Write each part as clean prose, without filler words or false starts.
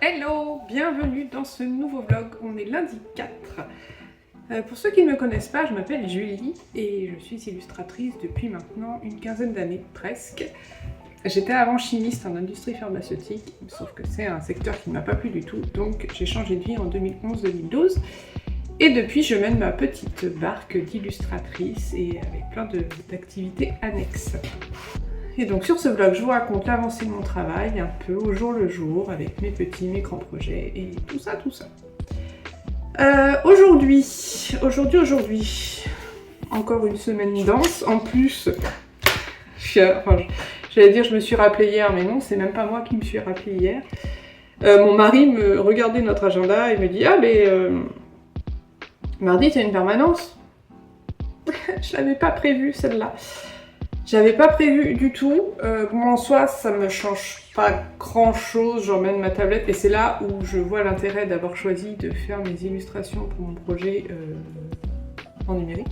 Hello, bienvenue dans ce nouveau vlog. On est lundi 4. Pour ceux qui ne me connaissent pas, je m'appelle Julie et je suis illustratrice depuis maintenant une quinzaine d'années, presque. J'étais avant chimiste en industrie pharmaceutique, sauf que c'est un secteur qui ne m'a pas plu du tout, donc j'ai changé de vie en 2011-2012. Et depuis, je mène ma petite barque d'illustratrice et avec plein d'activités annexes. Et donc sur ce vlog, je vous raconte l'avancée de mon travail, un peu au jour le jour, avec mes petits, mes grands projets et tout ça, tout ça. Aujourd'hui, encore une semaine dense. En plus, j'allais dire je me suis rappelée hier, mais non, c'est même pas moi qui me suis rappelée hier. Mon mari me regardait notre agenda et me dit « Ah mais mardi t'as une permanence ?» Je l'avais pas prévu celle-là. J'avais pas prévu du tout. Moi en soi, ça me change pas grand chose. J'emmène ma tablette et c'est là où je vois l'intérêt d'avoir choisi de faire mes illustrations pour mon projet en numérique.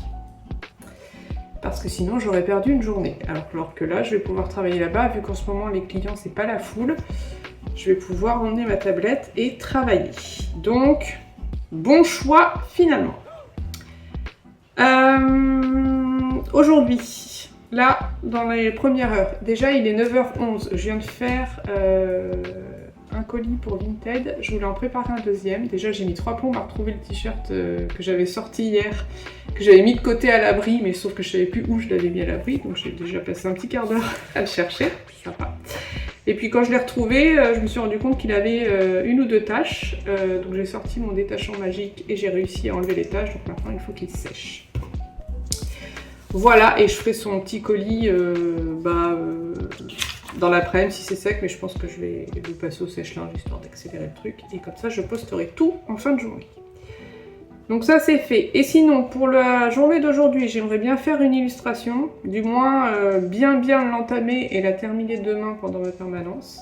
Parce que sinon j'aurais perdu une journée. Alors que là, je vais pouvoir travailler là-bas, vu qu'en ce moment les clients c'est pas la foule. Je vais pouvoir emmener ma tablette et travailler. Donc, bon choix finalement. Aujourd'hui. Là, dans les premières heures, déjà il est 9h11, je viens de faire un colis pour Vinted, je voulais en préparer un deuxième. Déjà j'ai mis 3 plombs à retrouver le t-shirt que j'avais sorti hier, que j'avais mis de côté à l'abri, mais sauf que je savais plus où je l'avais mis à l'abri, donc j'ai déjà passé un petit quart d'heure à le chercher, sympa. Et puis quand je l'ai retrouvé, je me suis rendu compte qu'il avait une ou deux taches, donc j'ai sorti mon détachant magique et j'ai réussi à enlever les taches, donc maintenant il faut qu'il sèche. Voilà, et je ferai son petit colis dans l'après-midi si c'est sec, mais je pense que je vais le passer au sèche-linge histoire d'accélérer le truc. Et comme ça, je posterai tout en fin de journée. Donc ça, c'est fait. Et sinon, pour la journée d'aujourd'hui, j'aimerais bien faire une illustration. Du moins, bien l'entamer et la terminer demain pendant ma permanence.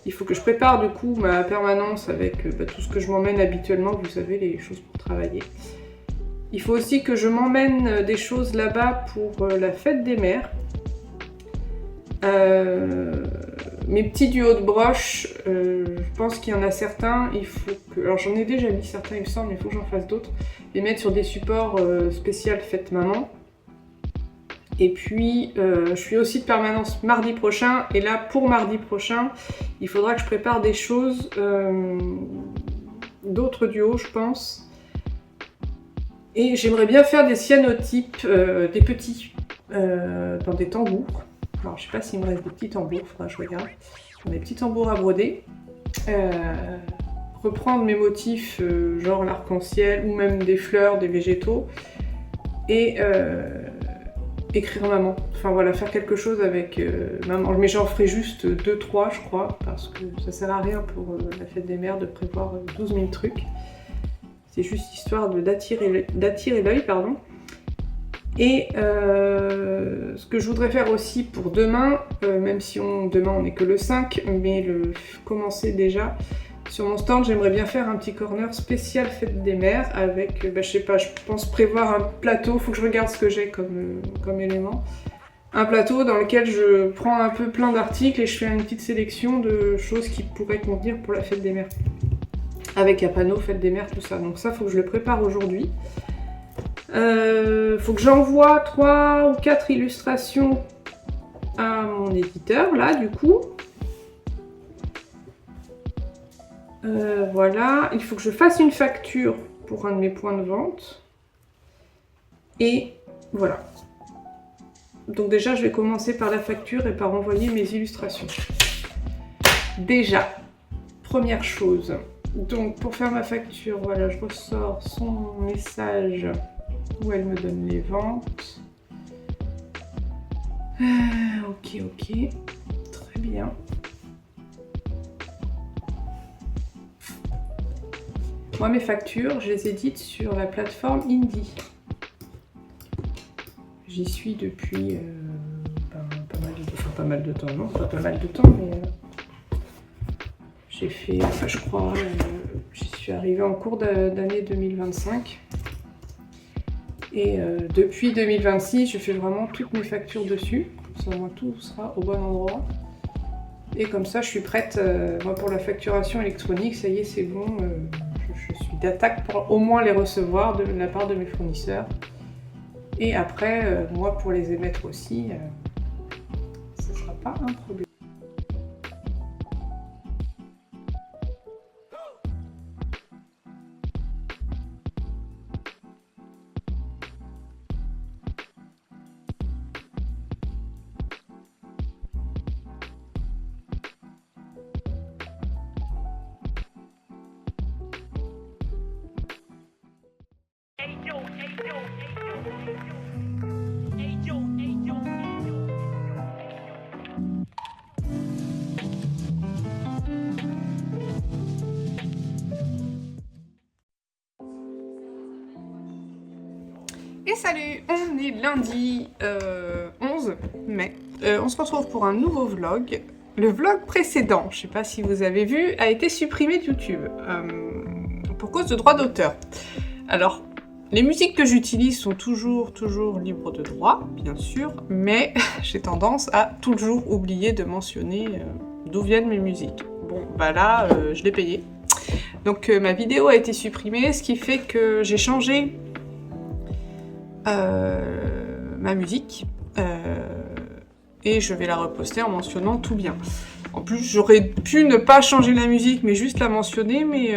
Il faut que je prépare du coup ma permanence avec tout ce que je m'emmène habituellement, vous savez, les choses pour travailler. Il faut aussi que je m'emmène des choses là-bas pour la fête des mères. Mes petits duos de broches, je pense qu'il y en a certains, il faut que... Alors j'en ai déjà mis certains il me semble, mais il faut que j'en fasse d'autres. Les mettre sur des supports spéciaux fête maman. Et puis je suis aussi de permanence mardi prochain, et là pour mardi prochain, il faudra que je prépare des choses, d'autres duos je pense. Et j'aimerais bien faire des cyanotypes, des petits, dans des tambours. Alors je sais pas s'il me reste des petits tambours, faudra que je regarde. Des petits tambours à broder. Reprendre mes motifs, genre l'arc-en-ciel, ou même des fleurs, des végétaux. Et écrire maman. Enfin voilà, faire quelque chose avec maman. Mais j'en ferai juste 2-3 je crois, parce que ça sert à rien pour la fête des mères de prévoir 12 000 trucs. C'est juste histoire d'attirer l'œil, pardon. Et ce que je voudrais faire aussi pour demain, même si demain on n'est que le 5, mais commencer déjà, sur mon stand, j'aimerais bien faire un petit corner spécial fête des mères avec, je sais pas, je pense prévoir un plateau, faut que je regarde ce que j'ai comme élément. Un plateau dans lequel je prends un peu plein d'articles et je fais une petite sélection de choses qui pourraient convenir pour la fête des mères. Avec un panneau, fête des mères, tout ça. Donc ça, faut que je le prépare aujourd'hui. Faut que j'envoie 3 ou 4 illustrations à mon éditeur, là, du coup. Voilà. Il faut que je fasse une facture pour un de mes points de vente. Et voilà. Donc déjà, je vais commencer par la facture et par envoyer mes illustrations. Déjà, première chose... Donc pour faire ma facture, voilà, je ressors son message où elle me donne les ventes. Ok, très bien. Moi mes factures, je les édite sur la plateforme Indie. J'y suis depuis pas mal de temps, non, pas mal de temps, mais... J'ai fait, je crois, j'y suis arrivée en cours d'année 2025. Et depuis 2026, je fais vraiment toutes mes factures dessus. Comme ça, moi, tout sera au bon endroit. Et comme ça, je suis prête moi, pour la facturation électronique. Ça y est, c'est bon. Je suis d'attaque pour au moins les recevoir de la part de mes fournisseurs. Et après, moi, pour les émettre aussi, ce ne sera pas un problème. Et salut, on est lundi 11 mai. On se retrouve pour un nouveau vlog. Le vlog précédent, je sais pas si vous avez vu, a été supprimé de YouTube pour cause de droits d'auteur. Alors, les musiques que j'utilise sont toujours libres de droit, bien sûr, mais j'ai tendance à toujours oublier de mentionner d'où viennent mes musiques. Bon, bah là, je l'ai payé. Donc ma vidéo a été supprimée, ce qui fait que j'ai changé ma musique et je vais la reposter en mentionnant tout bien. En plus, j'aurais pu ne pas changer la musique, mais juste la mentionner, mais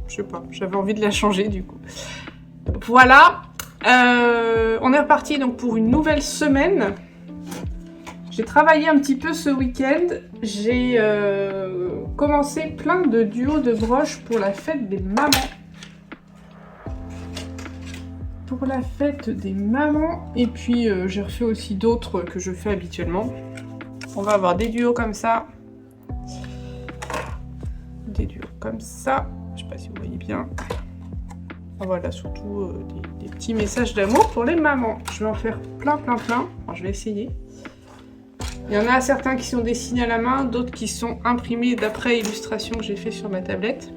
je sais pas, j'avais envie de la changer du coup. Voilà, on est reparti donc pour une nouvelle semaine. J'ai travaillé un petit peu ce week-end. J'ai commencé plein de duos de broches pour la fête des mamans. Pour la fête des mamans. Et puis j'ai refait aussi d'autres que je fais habituellement. On va avoir des duos comme ça. Des duos comme ça. Je sais pas si vous voyez bien. Voilà, surtout des petits messages d'amour pour les mamans. Je vais en faire plein. Alors, je vais essayer. Il y en a certains qui sont dessinés à la main, d'autres qui sont imprimés d'après illustration que j'ai fait sur ma tablette.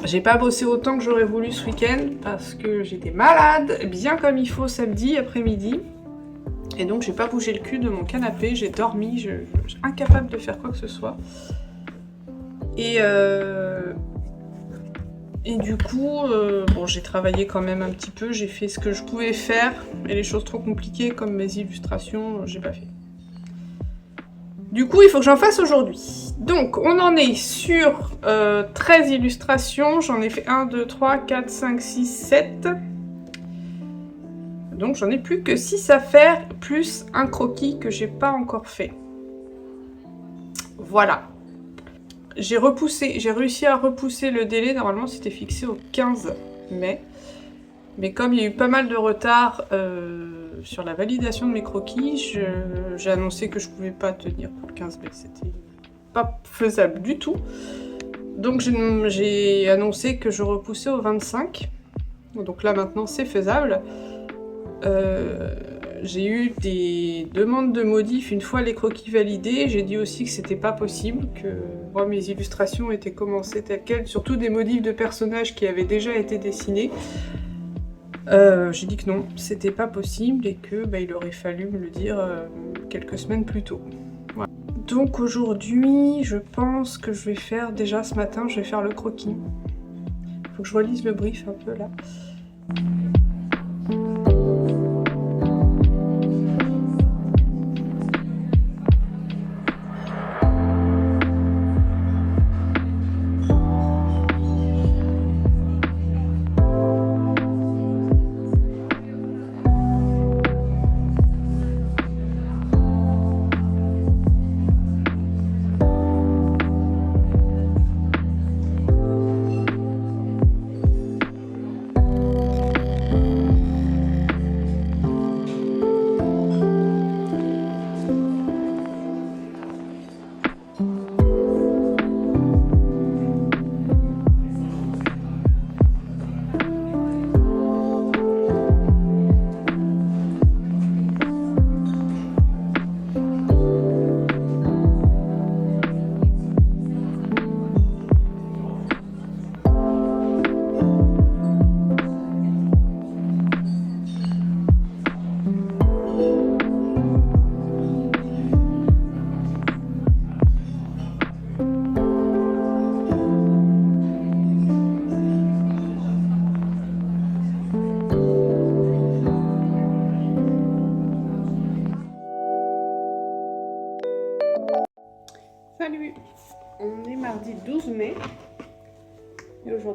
J'ai pas bossé autant que j'aurais voulu ce week-end parce que j'étais malade, bien comme il faut samedi après-midi. Et donc j'ai pas bougé le cul de mon canapé, j'ai dormi, je suis incapable de faire quoi que ce soit. Et du coup, bon, j'ai travaillé quand même un petit peu, j'ai fait ce que je pouvais faire, et les choses trop compliquées comme mes illustrations, j'ai pas fait. Du coup, il faut que j'en fasse aujourd'hui. Donc, on en est sur 13 illustrations. J'en ai fait 1, 2, 3, 4, 5, 6, 7. Donc, j'en ai plus que 6 à faire, plus un croquis que j'ai pas encore fait. Voilà. J'ai réussi à repousser le délai. Normalement, c'était fixé au 15 mai. Mais comme il y a eu pas mal de retard sur la validation de mes croquis, j'ai annoncé que je pouvais pas tenir pour le 15 mai, c'était pas faisable du tout. Donc j'ai annoncé que je repoussais au 25. Donc là maintenant c'est faisable. J'ai eu des demandes de modifs une fois les croquis validés. J'ai dit aussi que c'était pas possible, que moi mes illustrations étaient commencées telles quelles, surtout des modifs de personnages qui avaient déjà été dessinés. J'ai dit que non, c'était pas possible et que il aurait fallu me le dire quelques semaines plus tôt. Voilà. Donc aujourd'hui, je pense que je vais faire, déjà ce matin, je vais faire le croquis. Faut que je relise le brief un peu là.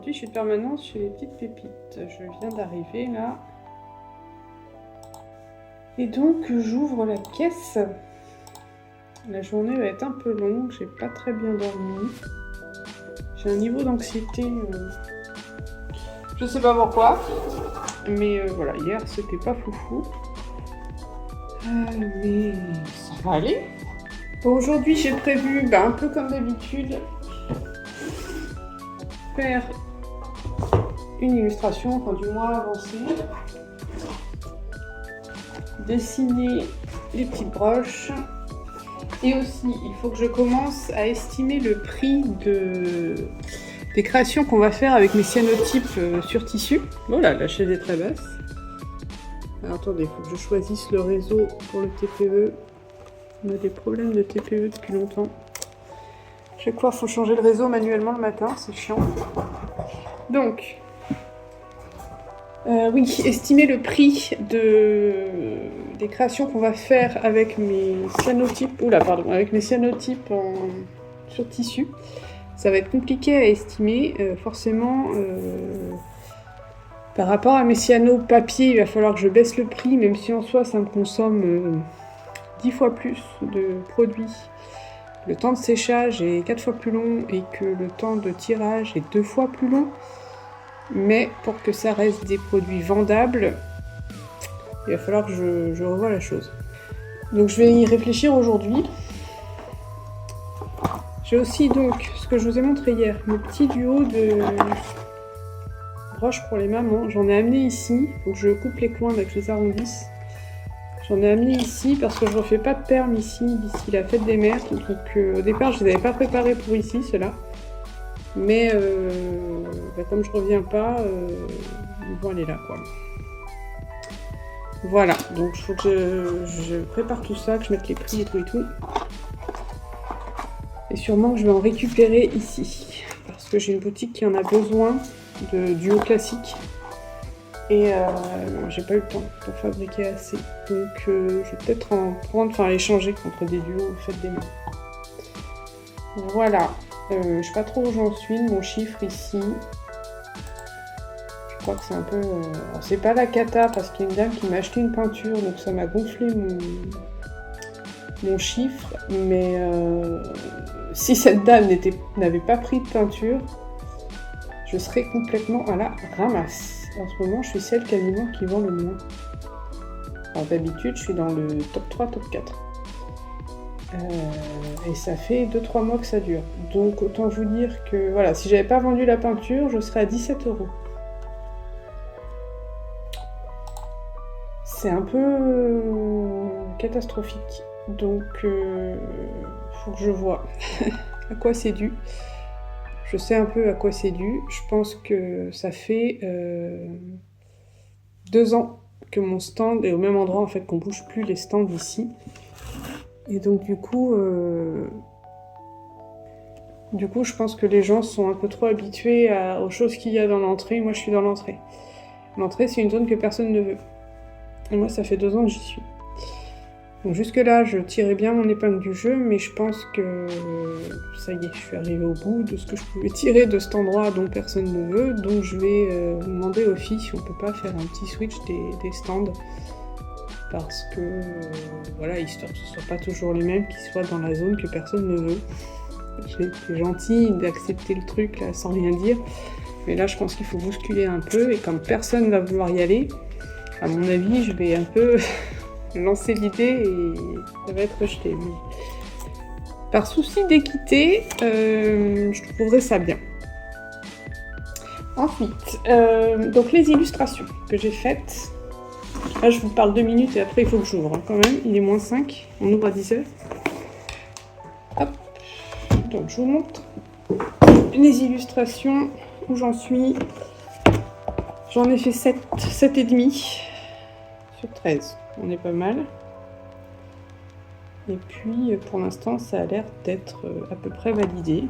Aujourd'hui, je suis de permanence chez les petites pépites. Je viens d'arriver là. Et donc, j'ouvre la caisse. La journée va être un peu longue, j'ai pas très bien dormi. J'ai un niveau d'anxiété, je sais pas pourquoi. Mais voilà, hier c'était pas foufou. Mais ça va aller. Aujourd'hui, j'ai prévu, un peu comme d'habitude, faire une illustration, enfin du moins avancer. Dessiner les petites broches. Et aussi, il faut que je commence à estimer le prix des créations qu'on va faire avec mes cyanotypes sur tissu. Oh là, la chaise est très basse. Alors attendez, il faut que je choisisse le réseau pour le TPE. On a des problèmes de TPE depuis longtemps. Chaque fois, il faut changer le réseau manuellement le matin, c'est chiant. Donc, oui, estimer le prix des créations qu'on va faire avec mes cyanotypes. Avec mes cyanotypes sur tissu. Ça va être compliqué à estimer, forcément. Par rapport à mes cyanos papier, il va falloir que je baisse le prix, même si en soi ça me consomme 10 fois plus de produits. Le temps de séchage est 4 fois plus long et que le temps de tirage est 2 fois plus long. Mais pour que ça reste des produits vendables, il va falloir que je revoie la chose. Donc je vais y réfléchir aujourd'hui. J'ai aussi donc, ce que je vous ai montré hier, mon petit duo de broches pour les mamans. J'en ai amené ici, donc je coupe les coins avec les arrondisses. J'en ai amené ici parce que je ne refais pas de perles ici, d'ici la fête des mères. Donc au départ, je ne les avais pas préparés pour ici, ceux-là. Mais comme je reviens pas, ils vont aller là, quoi. Voilà, donc il faut que je prépare tout ça, que je mette les prix et tout. Et sûrement que je vais en récupérer ici. Parce que j'ai une boutique qui en a besoin de duo classique. Et j'ai pas eu le temps pour fabriquer assez. Donc je vais peut-être en prendre, échanger contre des duos faites des mains. Voilà. Je sais pas trop où j'en suis de mon chiffre ici. Je crois que c'est un peu... Alors c'est pas la cata parce qu'il y a une dame qui m'a acheté une peinture, donc ça m'a gonflé mon chiffre. Mais si cette dame n'avait pas pris de peinture, je serais complètement à la ramasse. En ce moment, je suis celle quasiment qui vend le moins. Alors d'habitude, je suis dans le top 3, top 4. Et ça fait 2-3 mois que ça dure. Donc autant vous dire que voilà, si j'avais pas vendu la peinture, je serais à 17 €. C'est un peu catastrophique. Donc faut que je vois à quoi c'est dû. Je sais un peu à quoi c'est dû. Je pense que ça fait 2 ans que mon stand est au même endroit, en fait, qu'on bouge plus les stands ici. Et donc du coup, je pense que les gens sont un peu trop habitués aux choses qu'il y a dans l'entrée. Moi, je suis dans l'entrée. L'entrée, c'est une zone que personne ne veut. Et moi, ça fait 2 ans que j'y suis. Donc jusque-là, je tirais bien mon épingle du jeu, mais je pense que ça y est, je suis arrivée au bout de ce que je pouvais tirer de cet endroit dont personne ne veut. Donc je vais demander aux filles si on peut pas faire un petit switch des stands. Parce que, histoire que ce soit pas toujours les mêmes qui soient dans la zone que personne ne veut. J'ai été gentille d'accepter le truc là sans rien dire. Mais là, je pense qu'il faut bousculer un peu. Et comme personne va vouloir y aller, à mon avis, je vais un peu lancer l'idée et ça va être rejeté. Mais par souci d'équité, je trouverais ça bien. Ensuite, donc les illustrations que j'ai faites. Là, je vous parle 2 minutes et après, il faut que j'ouvre quand même. Il est moins 5. On ouvre à 10h. Hop. Donc, je vous montre les illustrations où j'en suis. J'en ai fait 7,5 sur 13. On est pas mal. Et puis, pour l'instant, ça a l'air d'être à peu près validé.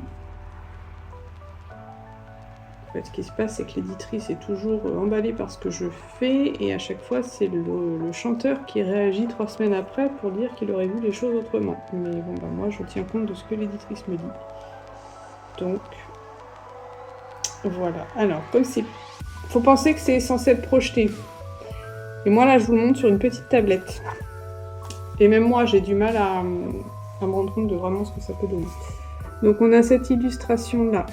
En fait, ce qui se passe, c'est que l'éditrice est toujours emballée par ce que je fais et à chaque fois, c'est le chanteur qui réagit 3 semaines après pour dire qu'il aurait vu les choses autrement. Mais bon, moi, je tiens compte de ce que l'éditrice me dit. Donc, Voilà. Alors, comme c'est... Faut penser que c'est censé être projeté. Et moi, là, je vous le montre sur une petite tablette. Et même moi, j'ai du mal à me rendre compte de vraiment ce que ça peut donner. Donc, on a cette illustration-là.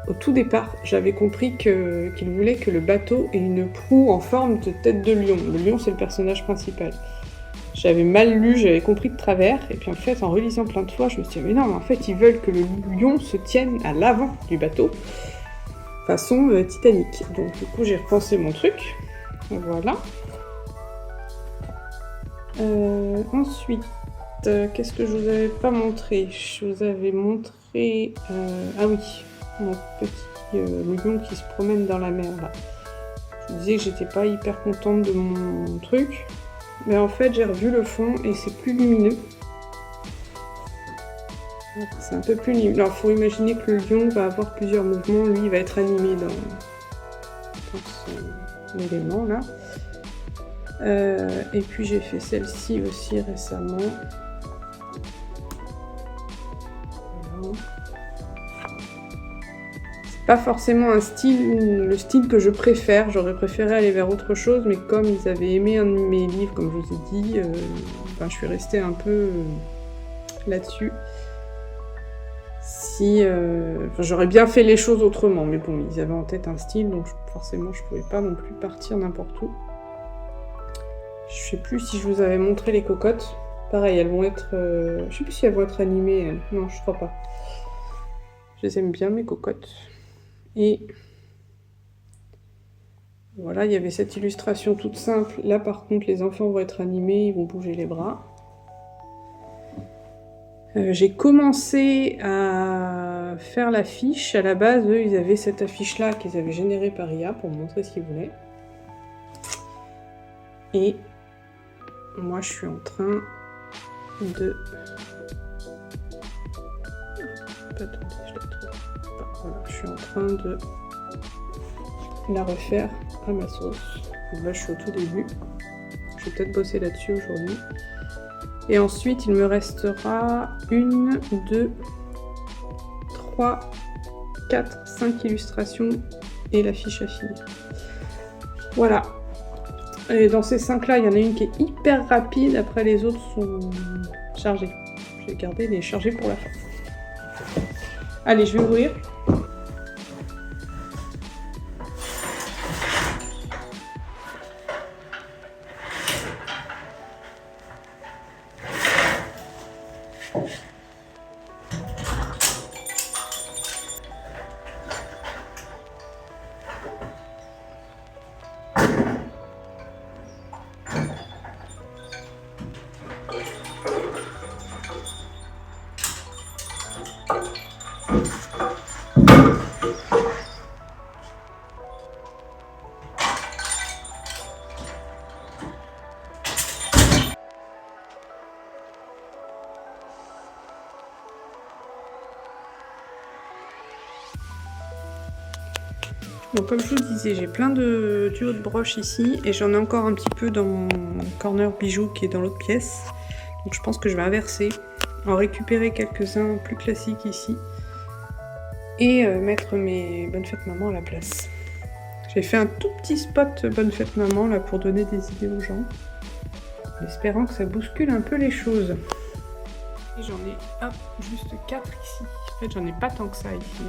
Au tout départ, j'avais compris qu'il voulait que le bateau ait une proue en forme de tête de lion. Le lion, c'est le personnage principal. J'avais mal lu, j'avais compris de travers, et puis en fait, en relisant plein de fois, je me suis dit, mais non, mais en fait, ils veulent que le lion se tienne à l'avant du bateau, façon Titanic. Donc du coup, j'ai repensé mon truc. Voilà. Ensuite, qu'est-ce que je vous avais pas montré? Je vous avais montré... ah oui, mon petit lion qui se promène dans la mer, là. Je vous disais que j'étais pas hyper contente de mon truc. Mais en fait, j'ai revu le fond et c'est plus lumineux. C'est un peu plus lumineux. Alors, il faut imaginer que le lion va avoir plusieurs mouvements. Lui, il va être animé dans son élément, là. Et puis, j'ai fait celle-ci aussi récemment. Voilà. Pas forcément le style que je préfère, j'aurais préféré aller vers autre chose, mais comme ils avaient aimé un de mes livres, comme je vous ai dit, je suis restée un peu là-dessus. J'aurais bien fait les choses autrement, mais bon, ils avaient en tête un style, donc forcément je pouvais pas non plus partir n'importe où. Je sais plus si je vous avais montré les cocottes. Pareil, elles vont être... je sais plus si elles vont être animées, elles. Non, je crois pas. Je les aime bien, mes cocottes. Et voilà, il y avait cette illustration toute simple. Là, par contre, les enfants vont être animés, ils vont bouger les bras. J'ai commencé à faire l'affiche. À la base, eux, ils avaient cette affiche-là qu'ils avaient générée par IA pour me montrer ce qu'ils voulaient. Et moi, je suis en train de... Attendez, je la trouve. Voilà, je suis en train de la refaire à ma sauce. Donc là, je suis au tout début. Je vais peut-être bosser là-dessus aujourd'hui. Et ensuite, il me restera 1, 2, 3, 4, 5 illustrations et la fiche à finir. Voilà. Et dans ces 5-là, il y en a une qui est hyper rapide. Après, les autres sont chargées. Je vais garder les chargées pour la fin. Allez, je vais ouvrir. Donc comme je vous disais, j'ai plein de duos de broches ici et j'en ai encore un petit peu dans mon corner bijoux qui est dans l'autre pièce. Donc je pense que je vais inverser, en récupérer quelques-uns plus classiques ici et mettre mes Bonne Fête Maman à la place. J'ai fait un tout petit spot Bonne Fête Maman là pour donner des idées aux gens, en espérant que ça bouscule un peu les choses. Et j'en ai juste 4 ici. En fait j'en ai pas tant que ça ici.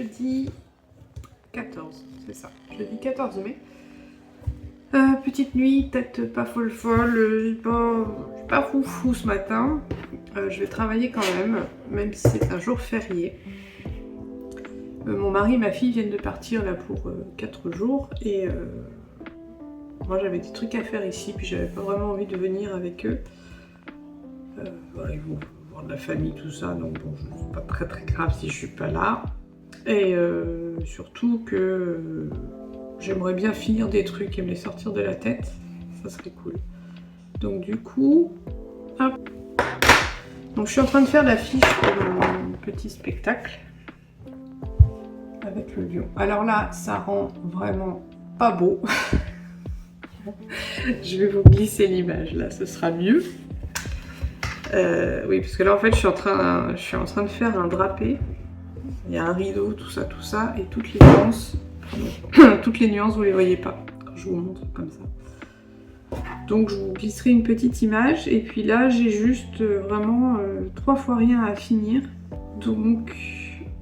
jeudi 14, c'est ça, jeudi 14 mai. Petite nuit, peut-être pas folle, je suis pas foufou ce matin. Je vais travailler quand même si c'est un jour férié. Mon mari et ma fille viennent de partir là pour 4 jours et moi j'avais des trucs à faire ici, puis j'avais pas vraiment envie de venir avec eux. Voilà, ils vont voir de la famille, tout ça, donc bon, c'est pas très grave si je suis pas là. Et surtout que j'aimerais bien finir des trucs et me les sortir de la tête, ça serait cool. Donc du coup, hop. Donc je suis en train de faire l'affiche pour mon petit spectacle avec le lion. Alors là, ça rend vraiment pas beau. Je vais vous glisser l'image, là, ce sera mieux. Oui, parce que là, en fait, je suis en train de faire un drapé. Il y a un rideau, tout ça, et toutes les nuances, vous les voyez pas quand je vous montre comme ça. Donc, je vous glisserai une petite image, et puis là, j'ai juste vraiment 3 fois rien à finir. Donc,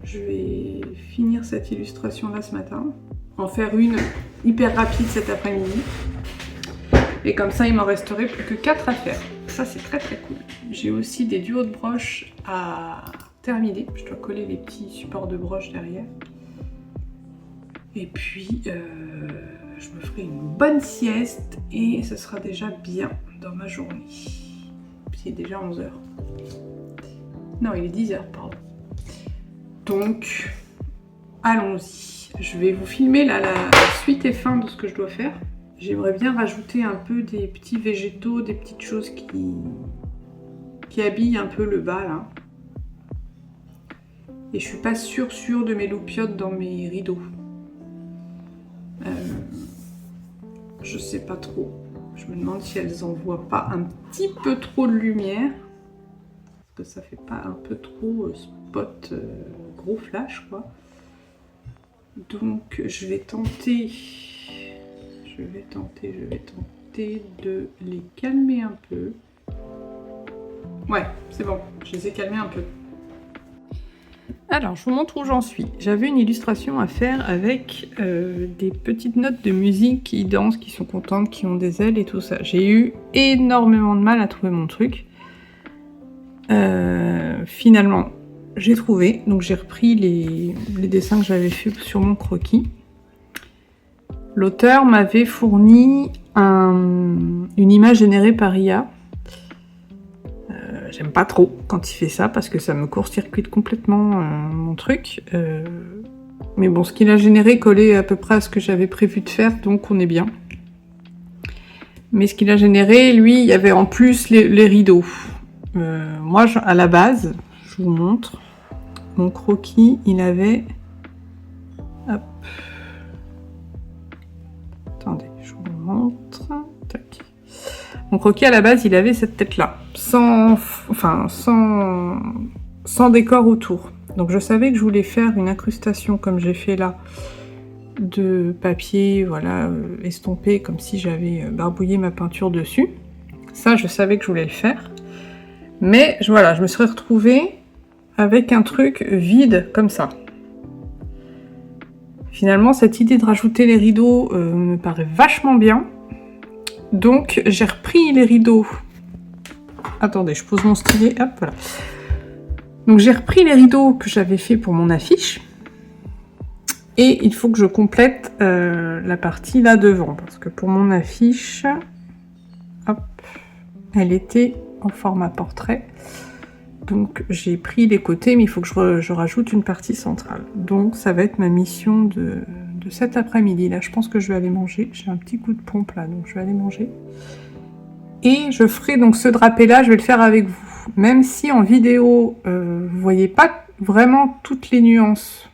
je vais finir cette illustration-là ce matin, en faire une hyper rapide cet après-midi. Et comme ça, il m'en resterait plus que 4 à faire. Ça, c'est très cool. J'ai aussi des duos de broches à terminer. Je dois coller les petits supports de broche derrière. Et puis, je me ferai une bonne sieste et ce sera déjà bien dans ma journée. Puis il est déjà 11h. Non, il est 10h, pardon. Donc, allons-y. Je vais vous filmer là, la suite et fin de ce que je dois faire. J'aimerais bien rajouter un peu des petits végétaux, des petites choses qui habillent un peu le bas là. Et je suis pas sûre de mes loupiottes dans mes rideaux. Je sais pas trop. Je me demande si elles envoient pas un petit peu trop de lumière. Parce que ça fait pas un peu trop spot gros flash quoi. Donc je vais tenter de les calmer un peu. Ouais, c'est bon, je les ai calmés un peu. Alors, je vous montre où j'en suis. J'avais une illustration à faire avec des petites notes de musique qui dansent, qui sont contentes, qui ont des ailes et tout ça. J'ai eu énormément de mal à trouver mon truc. Finalement, j'ai trouvé. Donc, j'ai repris les dessins que j'avais fait sur mon croquis. L'auteur m'avait fourni une image générée par IA. J'aime pas trop quand il fait ça parce que ça me court-circuite complètement mon truc. Mais bon, ce qu'il a généré collait à peu près à ce que j'avais prévu de faire, donc on est bien. Mais ce qu'il a généré, lui, il y avait en plus les rideaux. Moi, à la base, je vous montre, mon croquis, il avait... Hop. Attendez, je vous montre. Tac. Mon croquis, à la base, il avait cette tête-là, sans décor autour. Donc je savais que je voulais faire une incrustation comme j'ai fait là, de papier, voilà, estompé, comme si j'avais barbouillé ma peinture dessus. Ça, je savais que je voulais le faire. Mais voilà, je me serais retrouvée avec un truc vide comme ça. Finalement, cette idée de rajouter les rideaux me paraît vachement bien. Donc, j'ai repris les rideaux. Attendez, je pose mon stylet. Hop, voilà. Donc, j'ai repris les rideaux que j'avais fait pour mon affiche. Et il faut que je complète la partie là devant. Parce que pour mon affiche, hop, elle était en format portrait. Donc, j'ai pris les côtés, mais il faut que je rajoute une partie centrale. Donc, ça va être ma mission de cet après-midi. Là, je pense que je vais aller manger. J'ai un petit coup de pompe là, donc je vais aller manger. Et je ferai donc ce drapé-là, je vais le faire avec vous. Même si en vidéo, vous voyez pas vraiment toutes les nuances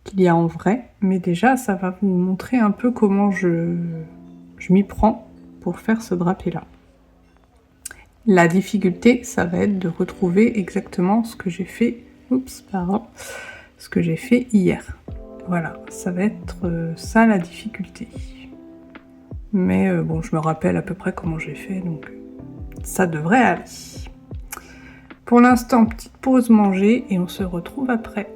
qu'il y a en vrai. Mais déjà, ça va vous montrer un peu comment je m'y prends pour faire ce drapé-là. La difficulté, ça va être de retrouver exactement ce que j'ai fait. Oups, pardon. Ce que j'ai fait hier. Voilà, ça va être ça la difficulté. Mais bon, je me rappelle à peu près comment j'ai fait, donc ça devrait aller. Pour l'instant, petite pause manger et on se retrouve après.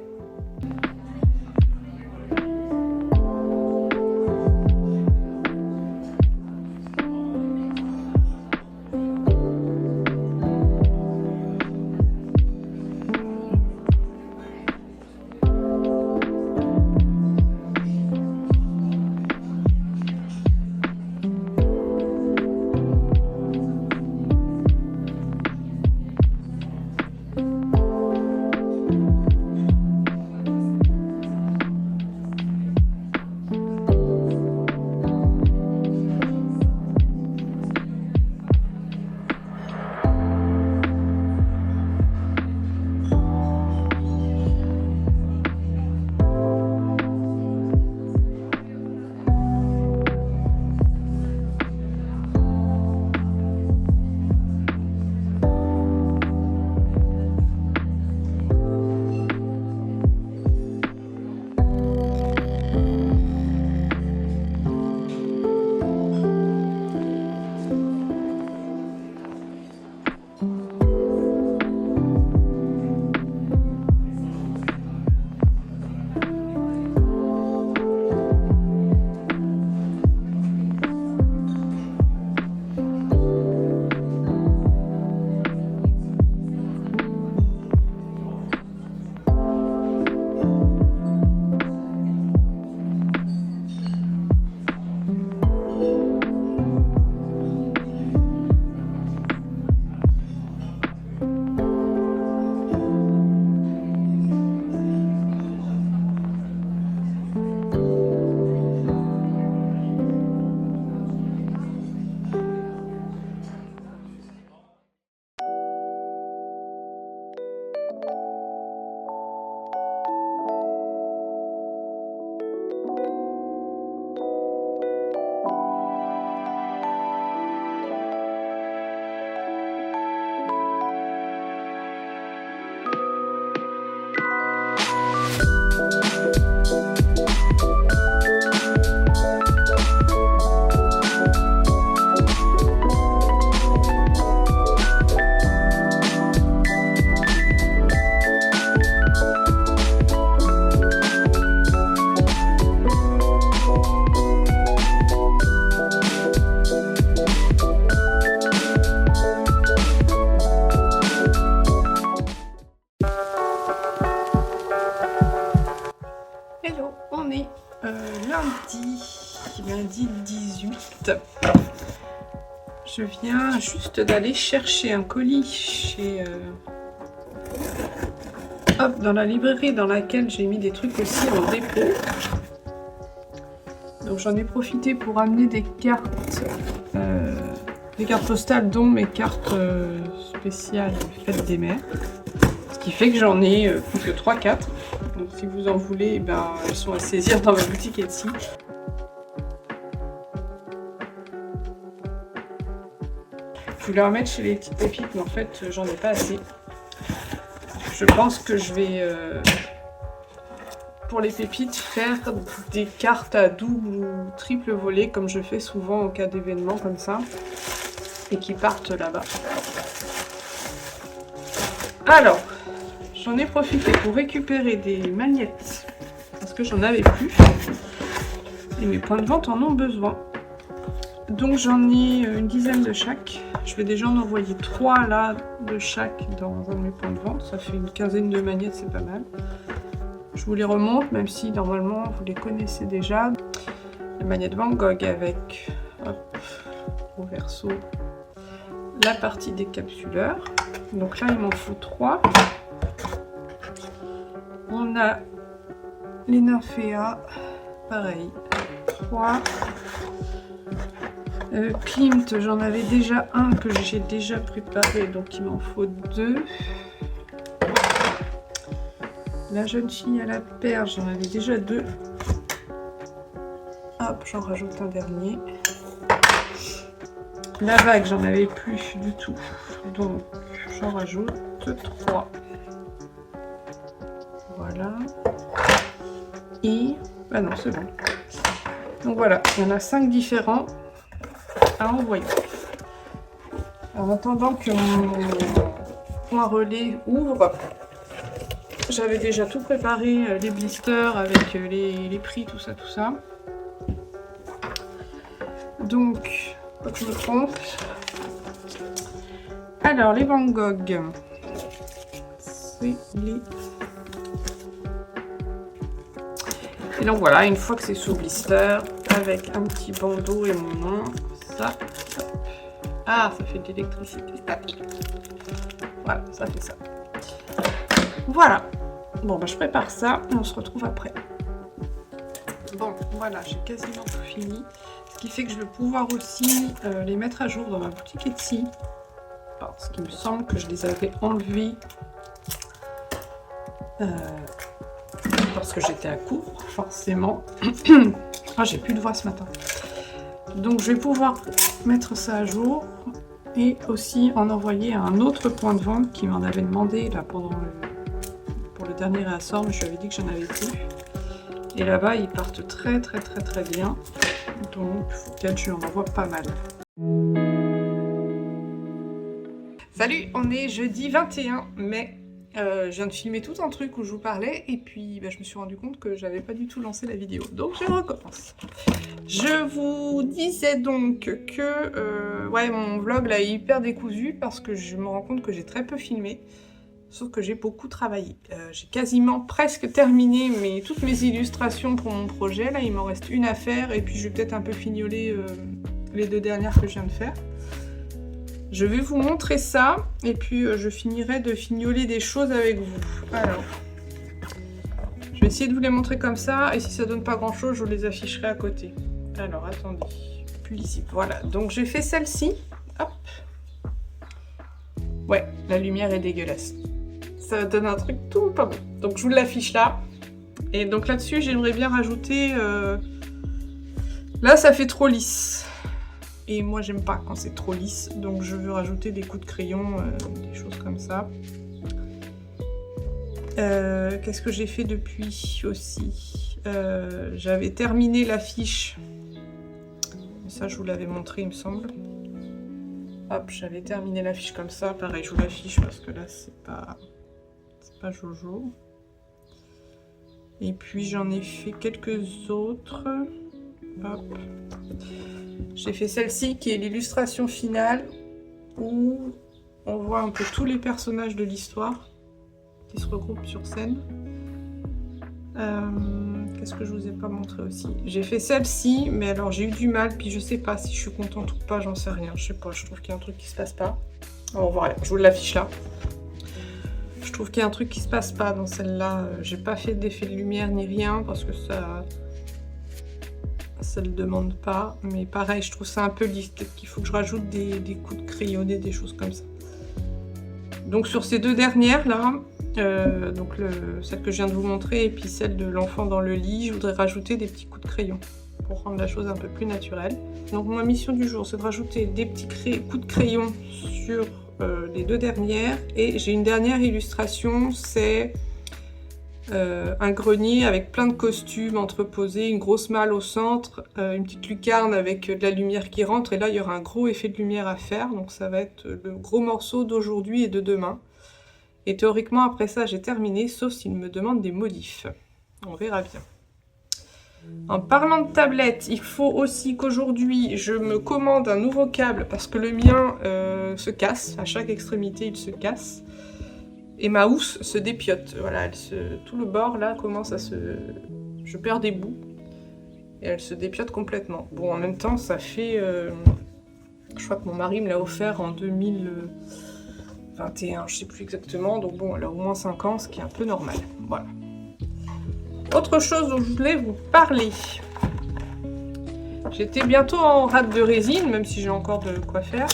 pépites. Je viens juste d'aller chercher un colis chez... Hop, dans la librairie dans laquelle j'ai mis des trucs aussi en dépôt. Donc j'en ai profité pour amener des cartes postales, dont mes cartes spéciales fêtes des mères. Ce qui fait que j'en ai plus que 3-4. Donc si vous en voulez, ben, elles sont à saisir dans ma boutique Etsy. Je voulais en mettre chez les petites pépites, mais en fait j'en ai pas assez. Je pense que je vais, pour les pépites, faire des cartes à double ou triple volet, comme je fais souvent en cas d'événement comme ça, et qui partent là-bas. Alors, j'en ai profité pour récupérer des magnettes, parce que j'en avais plus, et mes points de vente en ont besoin. Donc j'en ai une dizaine de chaque. Je vais déjà en envoyer 3 là de chaque dans un de mes points de vente. Ça fait une quinzaine de magnettes, c'est pas mal. Je vous les remonte, même si normalement vous les connaissez déjà. Les magnettes Van Gogh avec, hop, au verso, la partie décapsuleur. Donc là il m'en faut 3. On a les nymphéas, pareil, 3. Klimt, j'en avais déjà un que j'ai déjà préparé, donc il m'en faut 2. La jeune fille à la perche, j'en avais déjà 2. Hop, j'en rajoute un dernier. La vague, j'en avais plus du tout, donc j'en rajoute 3. Voilà. Et... ah non, c'est bon. Donc voilà, il y en a 5 différents à envoyer. En attendant que mon point relais ouvre, j'avais déjà tout préparé, les blisters avec les prix, tout ça, tout ça. Donc, faut que je me trompe. Alors, les Van Gogh, c'est les... Et donc voilà, une fois que c'est sous blister, avec un petit bandeau et mon nom, ça... Ah, ça fait de l'électricité, voilà, ça fait ça. Voilà. Bon, bah, je prépare ça et on se retrouve après. Bon, voilà, j'ai quasiment tout fini. Ce qui fait que je vais pouvoir aussi les mettre à jour dans ma boutique Etsy. Parce qu'il me semble que je les avais enlevés parce que j'étais à court, forcément. Ah, j'ai plus de voix ce matin. Donc je vais pouvoir mettre ça à jour et aussi en envoyer à un autre point de vente qui m'en avait demandé là pour le dernier réassort, mais je lui avais dit que j'en avais plus. Et là-bas, ils partent très bien. Donc, il faut peut-être que je lui en envoie pas mal. Salut, on est jeudi 21 mai. Je viens de filmer tout un truc où je vous parlais et puis je me suis rendu compte que j'avais pas du tout lancé la vidéo. Donc, je recommence. Je vous disais donc que ouais, mon vlog là est hyper décousu parce que je me rends compte que j'ai très peu filmé. Sauf que j'ai beaucoup travaillé. J'ai quasiment presque terminé toutes mes illustrations pour mon projet. Là, il m'en reste une à faire et puis je vais peut-être un peu fignoler les 2 dernières que je viens de faire. Je vais vous montrer ça et puis je finirai de fignoler des choses avec vous. Alors, je vais essayer de vous les montrer comme ça et si ça donne pas grand-chose, je vous les afficherai à côté. Alors, attendez. Plus ici. Voilà. Donc, j'ai fait celle-ci. Hop. Ouais, la lumière est dégueulasse. Ça donne un truc tout pas bon. Donc je vous l'affiche là. Et donc là-dessus, j'aimerais bien rajouter... Là, ça fait trop lisse. Et moi, j'aime pas quand c'est trop lisse. Donc je veux rajouter des coups de crayon, des choses comme ça. Qu'est-ce que j'ai fait depuis aussi j'avais terminé l'affiche. Ça, je vous l'avais montré, il me semble. Hop, j'avais terminé l'affiche comme ça. Pareil, je vous l'affiche parce que là, c'est pas Jojo. Et puis j'en ai fait quelques autres. Hop. J'ai fait celle-ci qui est l'illustration finale où on voit un peu tous les personnages de l'histoire qui se regroupent sur scène. qu'est-ce que je vous ai pas montré aussi? J'ai fait celle-ci, mais alors j'ai eu du mal, puis je sais pas si je suis contente ou pas, j'en sais rien. Je sais pas, je trouve qu'il y a un truc qui se passe pas. Alors voilà, je vous l'affiche là. Je trouve qu'il y a un truc qui se passe pas dans celle-là. J'ai pas fait d'effet de lumière ni rien, parce que ça le demande pas. Mais pareil, je trouve ça un peu lisse. Peut-être qu'il faut que je rajoute des coups de crayonné, des choses comme ça. Donc sur ces deux dernières là, donc celle que je viens de vous montrer et puis celle de l'enfant dans le lit, je voudrais rajouter des petits coups de crayon pour rendre la chose un peu plus naturelle. Donc ma mission du jour, c'est de rajouter des petits coups de crayon sur les deux dernières. Et j'ai une dernière illustration, c'est un grenier avec plein de costumes entreposés, une grosse malle au centre, une petite lucarne avec de la lumière qui rentre, et là il y aura un gros effet de lumière à faire, donc ça va être le gros morceau d'aujourd'hui et de demain. Et théoriquement après ça j'ai terminé, sauf s'il me demande des modifs. On verra bien. En parlant de tablette, il faut aussi qu'aujourd'hui je me commande un nouveau câble parce que le mien se casse, à chaque extrémité il se casse. Et ma housse se dépiote, voilà, tout le bord là commence à se... Je perds des bouts et elle se dépiote complètement. Bon, en même temps ça fait... Je crois que mon mari me l'a offert en 2021, je sais plus exactement, donc bon, elle a au moins 5 ans, ce qui est un peu normal, voilà. Autre chose dont je voulais vous parler. J'étais bientôt en rate de résine, même si j'ai encore de quoi faire.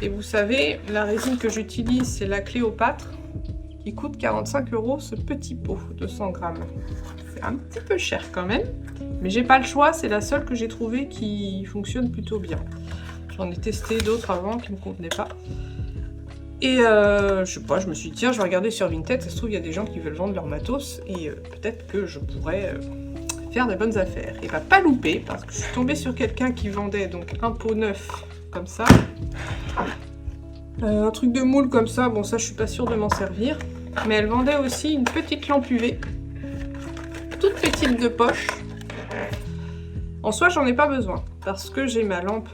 Et vous savez, la résine que j'utilise, c'est la Cléopâtre, qui coûte 45 € ce petit pot de 100 grammes. C'est un petit peu cher quand même, mais j'ai pas le choix, c'est la seule que j'ai trouvée qui fonctionne plutôt bien. J'en ai testé d'autres avant qui me convenaient pas. Et je sais pas, je me suis dit tiens, je vais regarder sur Vinted, ça se trouve il y a des gens qui veulent vendre leur matos et peut-être que je pourrais faire des bonnes affaires. Et bah pas louper, parce que je suis tombée sur quelqu'un qui vendait donc un pot neuf comme ça. Un truc de moule comme ça, bon ça je suis pas sûre de m'en servir. Mais elle vendait aussi une petite lampe UV, toute petite de poche. En soi j'en ai pas besoin, parce que j'ai ma lampe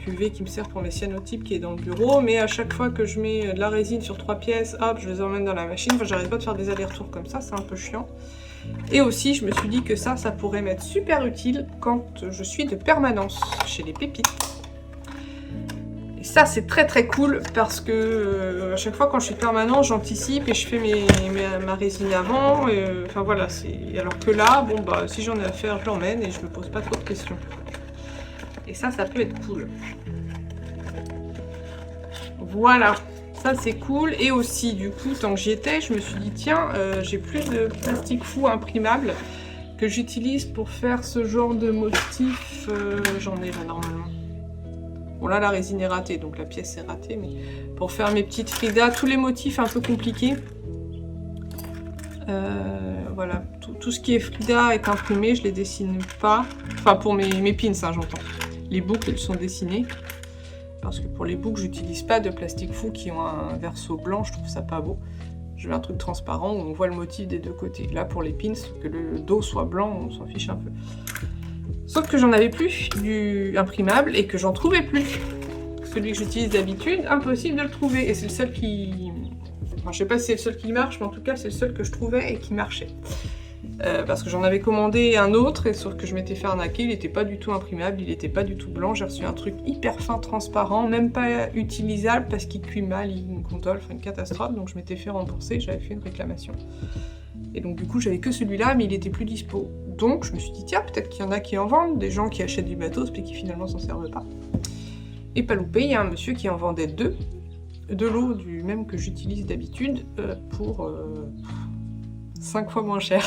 UV qui me sert pour mes cyanotypes qui est dans le bureau, mais à chaque fois que je mets de la résine sur 3 pièces, hop, je les emmène dans la machine, enfin j'arrête pas de faire des allers-retours comme ça, c'est un peu chiant. Et aussi je me suis dit que ça pourrait m'être super utile quand je suis de permanence chez les pépites. Et ça c'est très très cool parce que à chaque fois quand je suis permanent, j'anticipe et je fais ma résine avant. Enfin voilà, alors que là, bon bah si j'en ai à faire, je l'emmène et je me pose pas trop de questions. Et ça peut être cool. Voilà, ça c'est cool. Et aussi du coup, tant que j'y étais, je me suis dit tiens, j'ai plus de plastique fou imprimable que j'utilise pour faire ce genre de motif. J'en ai là normalement. Bon là la résine est ratée, donc la pièce est ratée, mais pour faire mes petites Frida, tous les motifs un peu compliqués, voilà, tout ce qui est Frida est imprimé, je les dessine pas, enfin pour mes pins hein, j'entends. Les boucles elles sont dessinées, parce que pour les boucles j'utilise pas de plastique fou qui ont un verso blanc, je trouve ça pas beau. Je veux un truc transparent où on voit le motif des deux côtés. Là pour les pins, que le dos soit blanc, on s'en fiche un peu. Sauf que j'en avais plus du imprimable et que j'en trouvais plus. Celui que j'utilise d'habitude, impossible de le trouver. Et c'est le seul qui... Enfin, je sais pas si c'est le seul qui marche, mais en tout cas c'est le seul que je trouvais et qui marchait. Parce que j'en avais commandé un autre, et sauf que je m'étais fait arnaquer, il n'était pas du tout imprimable, il n'était pas du tout blanc. J'ai reçu un truc hyper fin, transparent, même pas utilisable parce qu'il cuit mal, il me condole, enfin une catastrophe. Donc je m'étais fait rembourser, j'avais fait une réclamation. Et donc du coup j'avais que celui-là, mais il était plus dispo. Donc je me suis dit tiens, peut-être qu'il y en a qui en vendent, des gens qui achètent du matos puis qui finalement s'en servent pas. Et pas loupé, il y a un monsieur qui en vendait 2, de l'eau du même que j'utilise d'habitude, pour 5 fois moins cher.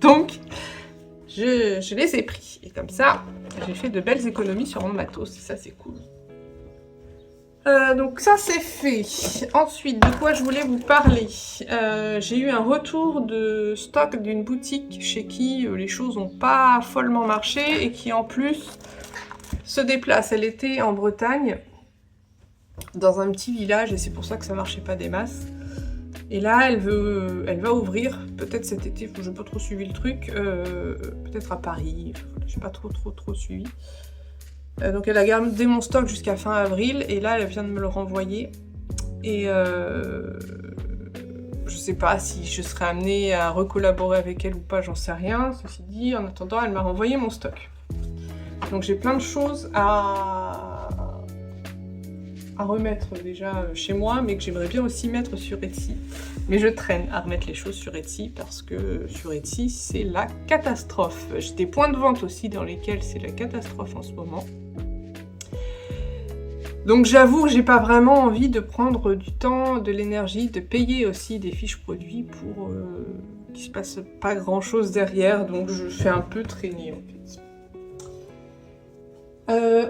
Donc je les ai pris. Et comme ça, j'ai fait de belles économies sur mon matos, et ça c'est cool. Donc ça c'est fait. Ensuite, de quoi je voulais vous parler, j'ai eu un retour de stock d'une boutique chez qui les choses n'ont pas follement marché et qui en plus se déplace. Elle était en Bretagne, dans un petit village, et c'est pour ça que ça marchait pas des masses. Et là elle va ouvrir, peut-être cet été, je n'ai pas trop suivi le truc, peut-être à Paris, je n'ai pas trop suivi. Donc elle a gardé mon stock jusqu'à fin avril et là elle vient de me le renvoyer et je je sais pas si je serai amenée à recollaborer avec elle ou pas, j'en sais rien. Ceci dit, en attendant, elle m'a renvoyé mon stock. Donc j'ai plein de choses à remettre déjà chez moi, mais que j'aimerais bien aussi mettre sur Etsy. Mais je traîne à remettre les choses sur Etsy parce que sur Etsy, c'est la catastrophe. J'ai des points de vente aussi dans lesquels c'est la catastrophe en ce moment. Donc j'avoue que j'ai pas vraiment envie de prendre du temps, de l'énergie, de payer aussi des fiches produits pour qu'il se passe pas grand chose derrière, donc je fais un peu traîner en fait.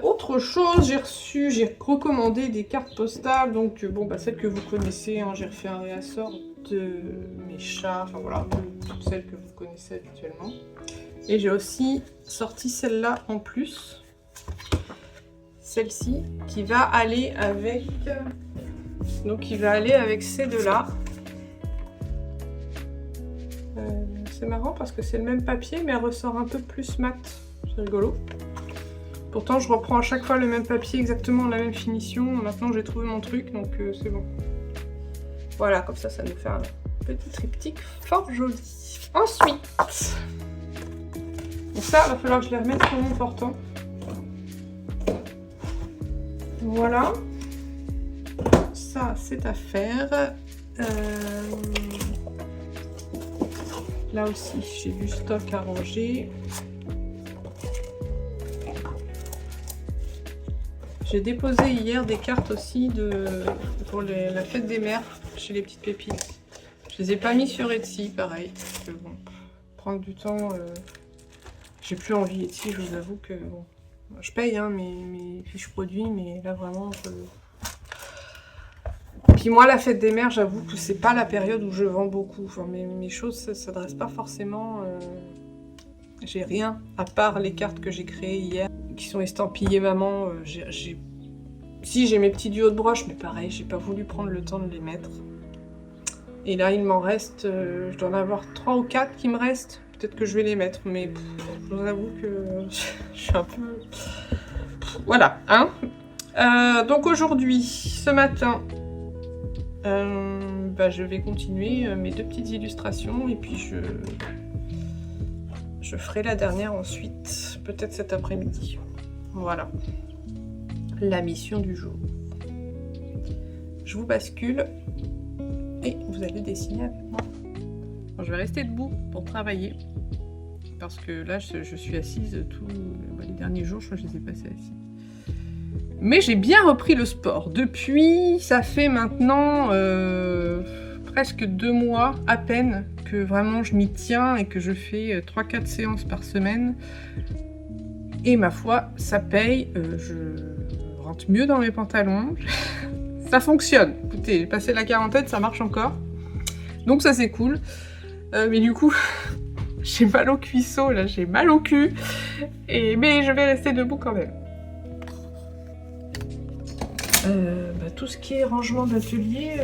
Autre chose, j'ai recommandé des cartes postales, donc bon bah celles que vous connaissez, hein, j'ai refait un réassort de mes chats, enfin voilà, un peu toutes celles que vous connaissez habituellement. Et j'ai aussi sorti celle-là en plus. Celle-ci qui va aller avec ces deux-là. C'est marrant parce que c'est le même papier mais elle ressort un peu plus mat, c'est rigolo. Pourtant je reprends à chaque fois le même papier, exactement la même finition. Maintenant j'ai trouvé mon truc donc c'est bon. Voilà, comme ça nous fait un petit triptyque fort joli. Ensuite, bon ça il va falloir que je les remette sur mon portant. Voilà, ça c'est à faire. Là aussi j'ai du stock à ranger. J'ai déposé hier des cartes aussi pour la fête des mères chez les petites pépites. Je les ai pas mis sur Etsy, pareil. Parce que bon, prendre du temps, j'ai plus envie Etsy, je vous avoue que bon. Je paye hein, mes fiches produits, mais là vraiment Puis moi la fête des mères, j'avoue que c'est pas la période où je vends beaucoup. Enfin, mes choses ne s'adressent pas forcément. J'ai rien à part les cartes que j'ai créées hier, qui sont estampillées maman. Si j'ai mes petits duos de broche, mais pareil, j'ai pas voulu prendre le temps de les mettre. Et là il m'en reste, je dois en avoir 3 ou 4 qui me restent. Peut-être que je vais les mettre, mais je vous avoue que je suis un peu... Voilà, hein. Donc aujourd'hui, ce matin, je vais continuer mes 2 petites illustrations et puis je ferai la dernière ensuite, peut-être cet après-midi. Voilà, la mission du jour. Je vous bascule et vous allez dessiner avec moi. Alors, je vais rester debout pour travailler parce que là je suis assise tous les derniers jours, je crois que je les ai passés assis. Mais j'ai bien repris le sport depuis, ça fait maintenant presque 2 mois à peine que vraiment je m'y tiens et que je fais 3-4 séances par semaine. Et ma foi, ça paye, je rentre mieux dans mes pantalons, ça fonctionne. Écoutez, j'ai passé la quarantaine, ça marche encore. Donc ça c'est cool. Mais du coup, j'ai mal au cuisseau, là, j'ai mal au cul. Mais je vais rester debout quand même. Tout ce qui est rangement d'atelier,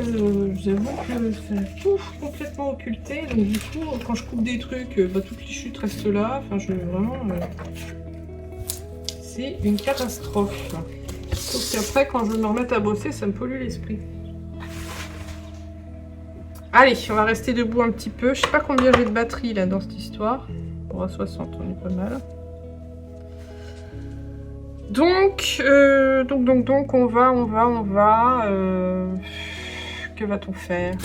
j'avoue que c'est tout complètement occulté. Donc du coup, quand je coupe des trucs, toutes les chutes restent là. Enfin, vraiment, c'est une catastrophe. Sauf qu'après, quand je me remets à bosser, ça me pollue l'esprit. Allez, on va rester debout un petit peu. Je sais pas combien j'ai de batterie là dans cette histoire. Bon, à 60, on est pas mal. Donc, on va. Que va-t-on faire ?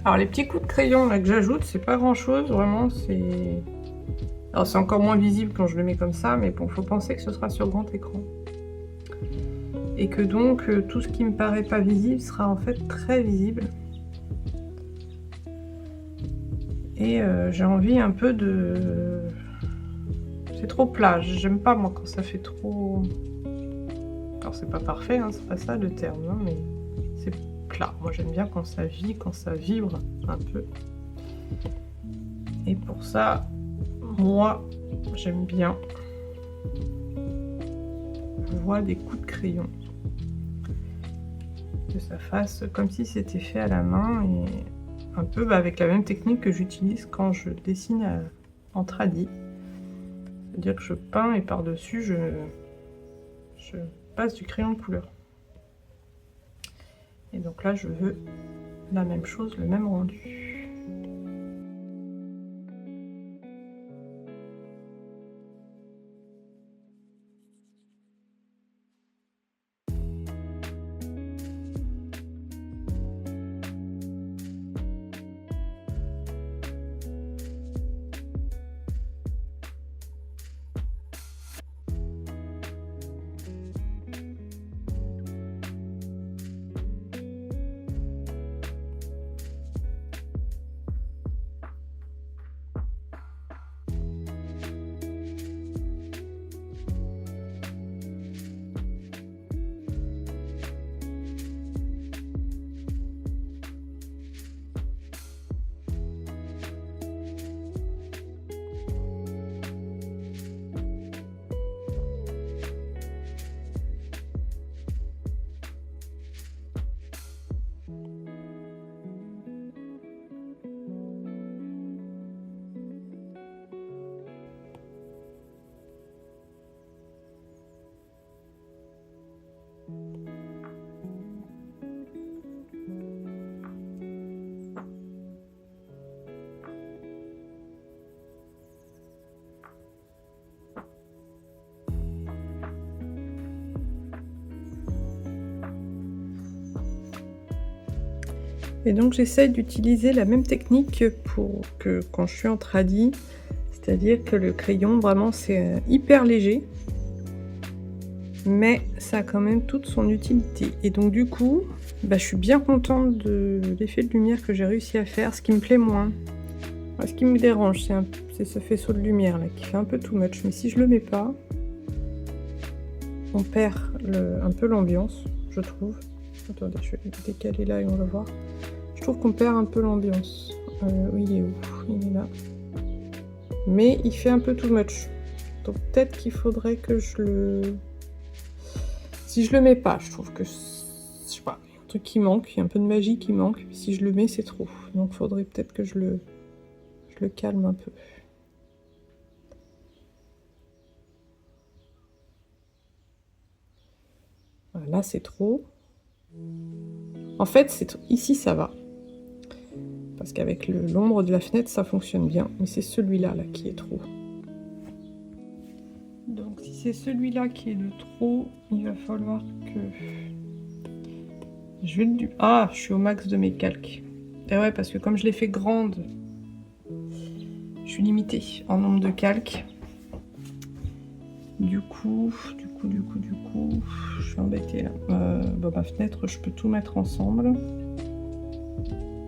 Alors les petits coups de crayon là que j'ajoute, c'est pas grand chose, vraiment c'est... Alors c'est encore moins visible quand je le mets comme ça, mais bon, faut penser que ce sera sur grand écran. Et que donc tout ce qui me paraît pas visible sera en fait très visible. Et j'ai envie un peu de... C'est trop plat, j'aime pas moi quand ça fait trop... Alors c'est pas parfait, hein, c'est pas ça le terme, hein, mais c'est... Là. Moi j'aime bien quand ça vit, quand ça vibre un peu. Et pour ça, moi j'aime bien je vois des coups de crayon. Que ça fasse comme si c'était fait à la main et un peu avec la même technique que j'utilise quand je dessine en tradi. C'est-à-dire que je peins et par-dessus je passe du crayon de couleur. Et donc là je veux la même chose, le même rendu. Et donc j'essaye d'utiliser la même technique que quand je suis en tradi, c'est-à-dire que le crayon vraiment c'est hyper léger, mais ça a quand même toute son utilité. Et donc du coup, je suis bien contente de l'effet de lumière que j'ai réussi à faire. Ce qui me plaît moins, ce qui me dérange, c'est ce faisceau de lumière là qui fait un peu too much, mais si je le mets pas, on perd un peu l'ambiance, je trouve. Attendez, je vais le décaler là et on va voir. Je trouve qu'on perd un peu l'ambiance. Il est où? Il est là. Mais il fait un peu too much. Donc peut-être qu'il faudrait que je le... Si je le mets pas, je trouve que... Je sais pas, il y a un truc qui manque, il y a un peu de magie qui manque. Si je le mets, c'est trop. Donc il faudrait peut-être que je le calme un peu. Voilà, là c'est trop. En fait, ici ça va. Parce qu'avec l'ombre de la fenêtre, ça fonctionne bien. Mais c'est celui-là là, qui est trop. Donc si c'est celui-là qui est de trop, il va falloir que... Je vais le... Ah, je suis au max de mes calques. Et ouais, parce que comme je l'ai fait grande, je suis limitée en nombre de calques. Du coup, je suis embêtée là. Ma fenêtre, je peux tout mettre ensemble.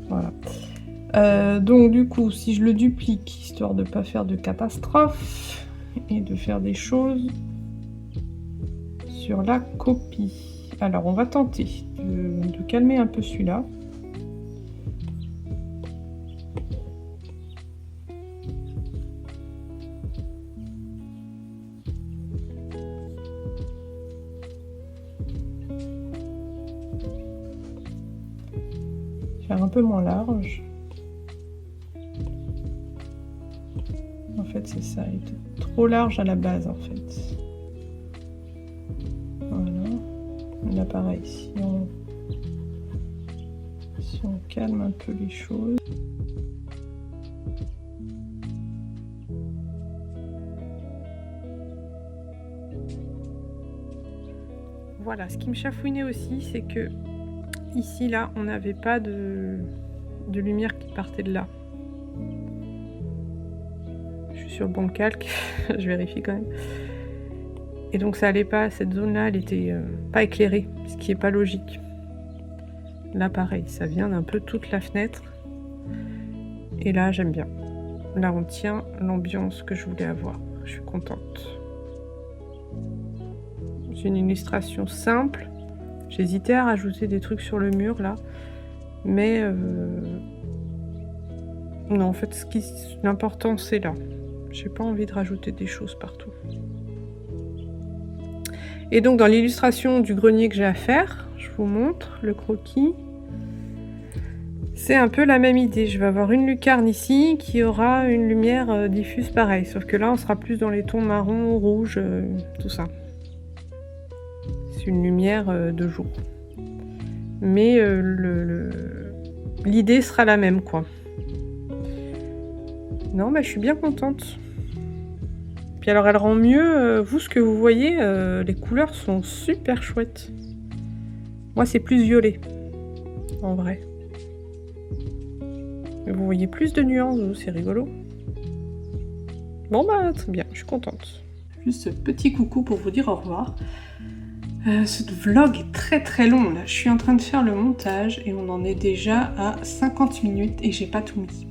Voilà. Donc du coup, si je le duplique, histoire de ne pas faire de catastrophe et de faire des choses sur la copie. Alors, on va tenter de calmer un peu celui-là. Faire un peu moins large. En fait, c'est ça, il est trop large à la base, en fait. Voilà. Là, pareil, si on calme un peu les choses. Voilà, ce qui me chafouinait aussi, c'est que ici, là, on n'avait pas de lumière qui partait de là. Je suis sur le bon calque, je vérifie quand même. Et donc ça allait pas, cette zone-là, elle était pas éclairée, ce qui est pas logique. Là, pareil, ça vient d'un peu toute la fenêtre. Et là, j'aime bien. Là, on tient l'ambiance que je voulais avoir. Je suis contente. C'est une illustration simple. J'hésitais à rajouter des trucs sur le mur, là. Mais... non, en fait, l'important, c'est là. J'ai pas envie de rajouter des choses partout. Et donc dans l'illustration du grenier que j'ai à faire, je vous montre le croquis. C'est un peu la même idée, je vais avoir une lucarne ici qui aura une lumière diffuse pareil, sauf que là on sera plus dans les tons marron, rouge, tout ça. C'est une lumière de jour. Mais l'idée sera la même quoi. Non, je suis bien contente. Puis alors elle rend mieux, vous ce que vous voyez, les couleurs sont super chouettes. Moi c'est plus violet, en vrai. Mais vous voyez plus de nuances, c'est rigolo. Bon très bien, je suis contente. Juste ce petit coucou pour vous dire au revoir. Ce vlog est très très long là, je suis en train de faire le montage et on en est déjà à 50 minutes et j'ai pas tout mis.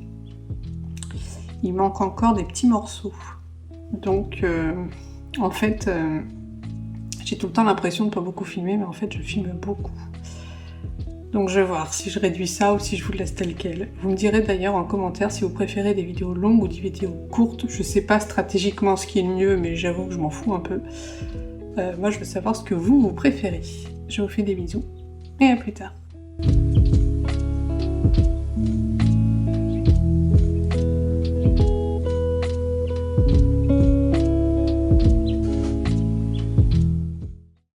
Il manque encore des petits morceaux. Donc en fait j'ai tout le temps l'impression de pas beaucoup filmer, mais en fait je filme beaucoup. Donc je vais voir si je réduis ça ou si je vous le laisse tel quel. Vous me direz d'ailleurs en commentaire si vous préférez des vidéos longues ou des vidéos courtes. Je sais pas stratégiquement ce qui est le mieux, mais j'avoue que je m'en fous un peu. Moi je veux savoir ce que vous préférez. Je vous fais des bisous et à plus tard.